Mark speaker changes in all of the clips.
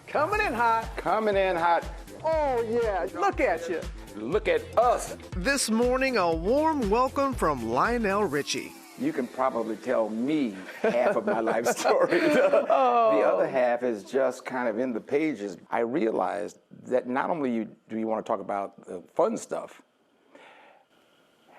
Speaker 1: Coming in hot.
Speaker 2: Coming in hot.
Speaker 1: Oh, yeah. Look at you.
Speaker 2: Look at us.
Speaker 3: This morning, a warm welcome from Lionel Richie.
Speaker 2: You can probably tell me half of my life story. The other half is just kind of in the pages. I realized that not only do you want to talk about the fun stuff,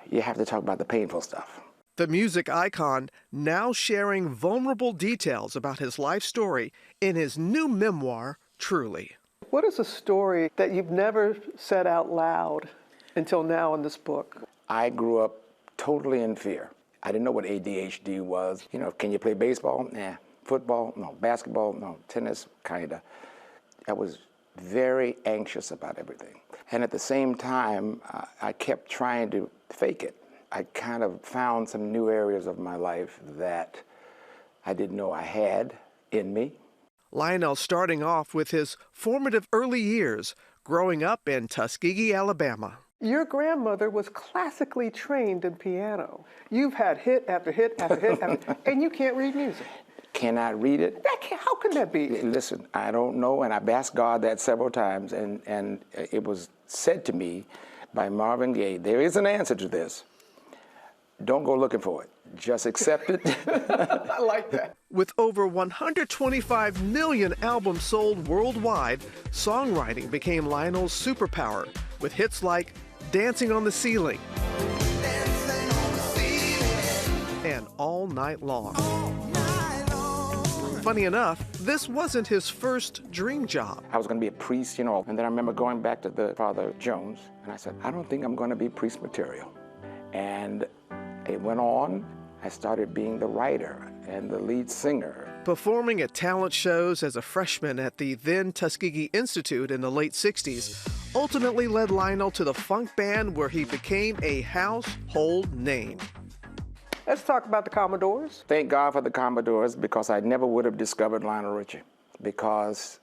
Speaker 2: you have to talk about the painful stuff.
Speaker 3: The music icon now sharing vulnerable details about his life story in his new memoir, Truly.
Speaker 1: What is a story that you've never said out loud until now in this book?
Speaker 2: I grew up totally in fear. I didn't know what ADHD was. You know, can you play baseball? Nah. Football? No. Basketball? No. Tennis? Kinda. I was very anxious about everything. And at the same time, I kept trying to fake it. I kind of found some new areas of my life that I didn't know I had in me.
Speaker 3: Lionel starting off with his formative early years growing up in Tuskegee, Alabama.
Speaker 1: Your grandmother was classically trained in piano. You've had hit after hit after hit, and you can't read music.
Speaker 2: Cannot read it.
Speaker 1: How can that be?
Speaker 2: Listen, I don't know, and I've asked God that several times, and it was said to me by Marvin Gaye, there is an answer to this. Don't go looking for it. Just accept it.
Speaker 1: I like that.
Speaker 3: With over 125 million albums sold worldwide, songwriting became Lionel's superpower, with hits like Dancing on the Ceiling and All Night Long. Funny enough, this wasn't his first dream job.
Speaker 2: I was going to be a priest, you know, and then I remember going back to the Father Jones, and I said, I don't think I'm going to be priest material. And it went on. I started being the writer and the lead singer.
Speaker 3: Performing at talent shows as a freshman at the then Tuskegee Institute in the late 60s ultimately led Lionel to the funk band where he became a household name.
Speaker 1: Let's talk about the Commodores.
Speaker 2: Thank God for the Commodores, because I never would have discovered Lionel Richie, because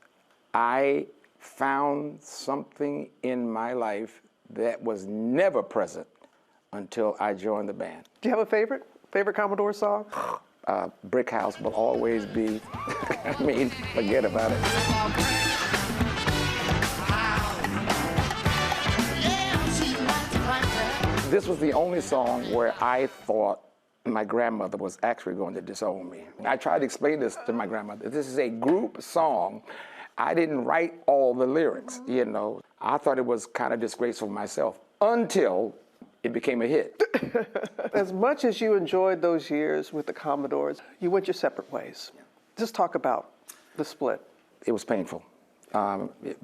Speaker 2: I found something in my life that was never present until I joined the band.
Speaker 1: Do you have a favorite Commodore song?
Speaker 2: Brick House will always be, I mean, forget about it. This was the only song where I thought my grandmother was actually going to disown me. I tried to explain this to my grandmother. This is a group song. I didn't write all the lyrics, you know. I thought it was kind of disgraceful myself until it became a hit.
Speaker 1: As much as you enjoyed those years with the Commodores, you went your separate ways. Just talk about the split.
Speaker 2: It was painful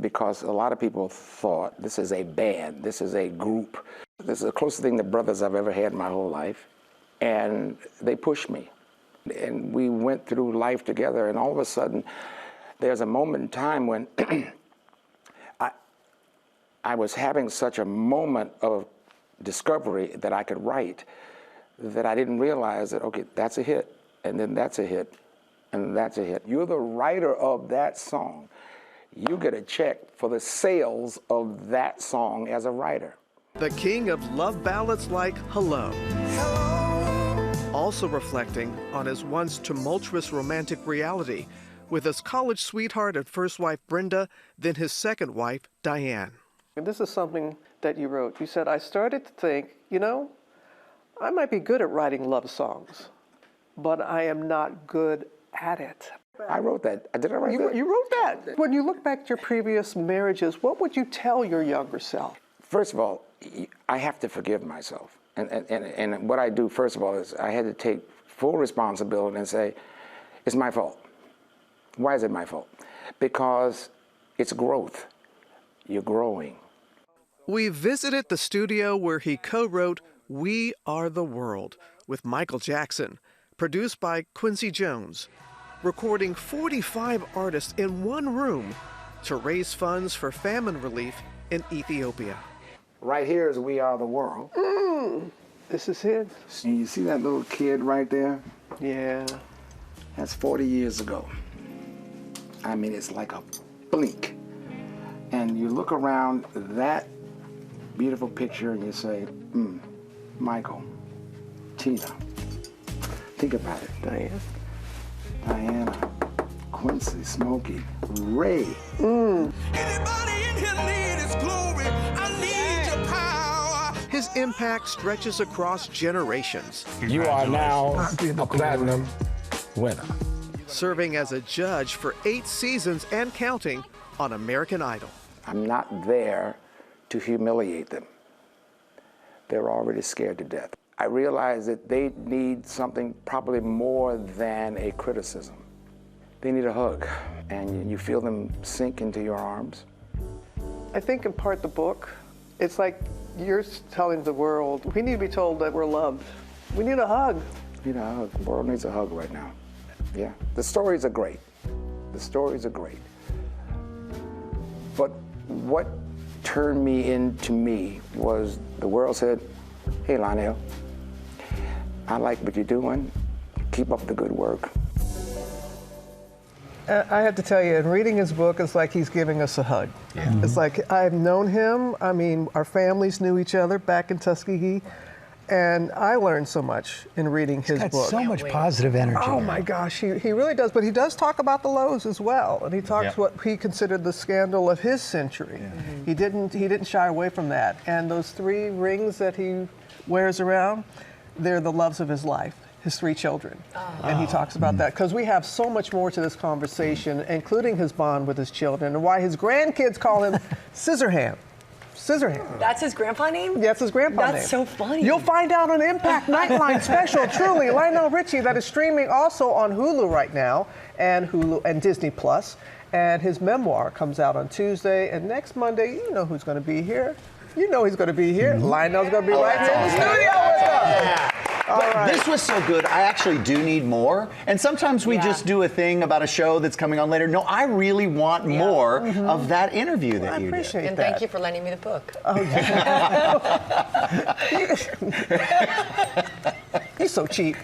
Speaker 2: because a lot of people thought this is a band, this is a group. This is the closest thing to brothers I've ever had in my whole life. And they pushed me. And we went through life together, and all of a sudden, there's a moment in time when I was having such a moment of discovery that I could write, that I didn't realize that, okay, that's a hit, and then that's a hit, and that's a hit. You're the writer of that song. You get a check for the sales of that song as a writer.
Speaker 3: The king of love ballads like Hello. Also reflecting on his once tumultuous romantic reality with his college sweetheart and first wife Brenda, then his second wife Diane.
Speaker 1: And this is something that you wrote. You said, I started to think, you know, I might be good at writing love songs, but I am not good at it.
Speaker 2: I wrote that. Did I write that?
Speaker 1: You wrote that. When you look back at your previous marriages, what would you tell your younger self?
Speaker 2: First of all, I have to forgive myself. And what I do, first of all, is I had to take full responsibility and say, it's my fault. Why is it my fault? Because it's growth. You're growing.
Speaker 3: We visited the studio where he co-wrote We Are the World with Michael Jackson, produced by Quincy Jones, recording 45 artists in one room to raise funds for famine relief in Ethiopia.
Speaker 2: Right here is We Are the World.
Speaker 1: This is it.
Speaker 2: And you see that little kid right there?
Speaker 1: Yeah.
Speaker 2: That's 40 years ago. I mean, it's like a blink. And you look around that beautiful picture and you say, Michael, Tina, think about it.
Speaker 1: Diana,
Speaker 2: Quincy, Smokey, Ray.
Speaker 4: Anybody in here need His glory? I need your power.
Speaker 3: His impact stretches across generations,
Speaker 5: You are now a platinum winner.
Speaker 3: serving as a judge for 8 seasons and counting on American Idol.
Speaker 2: I'm not there to humiliate them. They're already scared to death. I realize that they need something probably more than a criticism. They need a hug, and you feel them sink into your arms.
Speaker 1: I think in part the book, it's like you're telling the world, we need to be told that we're loved. We need a hug.
Speaker 2: You know, the world needs a hug right now. Yeah, the stories are great. The stories are great. But what turned me into me was the world said, hey, Lionel, I like what you're doing. Keep up the good work.
Speaker 1: I have to tell you, in reading his book, it's like he's giving us a hug. Yeah. It's like I've known him. I mean, our families knew each other back in Tuskegee. And I learned so much in reading his book.
Speaker 6: So much positive energy.
Speaker 1: Oh my gosh, he really does. But he does talk about the lows as well, and he talks what he considered the scandal of his century. He didn't shy away from that. And those 3 rings that he wears around, they're the loves of his life, his 3 children. And he talks about that because we have so much more to this conversation, including his bond with his children and why his grandkids call him Scissorhand. Scissorhand.
Speaker 7: That's his grandpa name?
Speaker 1: That's his grandpa name.
Speaker 7: That's so funny.
Speaker 1: You'll find out on Impact Nightline special, truly, Lionel Richie, that is streaming also on Hulu right now, and Disney Plus. And his memoir comes out on Tuesday, and next Monday, you know who's going to be here. You know he's going to be here. Lionel's going to be right here in the studio with us.
Speaker 8: But this was so good. I actually do need more. And sometimes we just do a thing about a show that's coming on later. No, I really want more of that interview that you did.
Speaker 1: I appreciate
Speaker 7: And
Speaker 1: that.
Speaker 7: thank you for lending me the book.
Speaker 1: Oh, yeah. He's so cheap.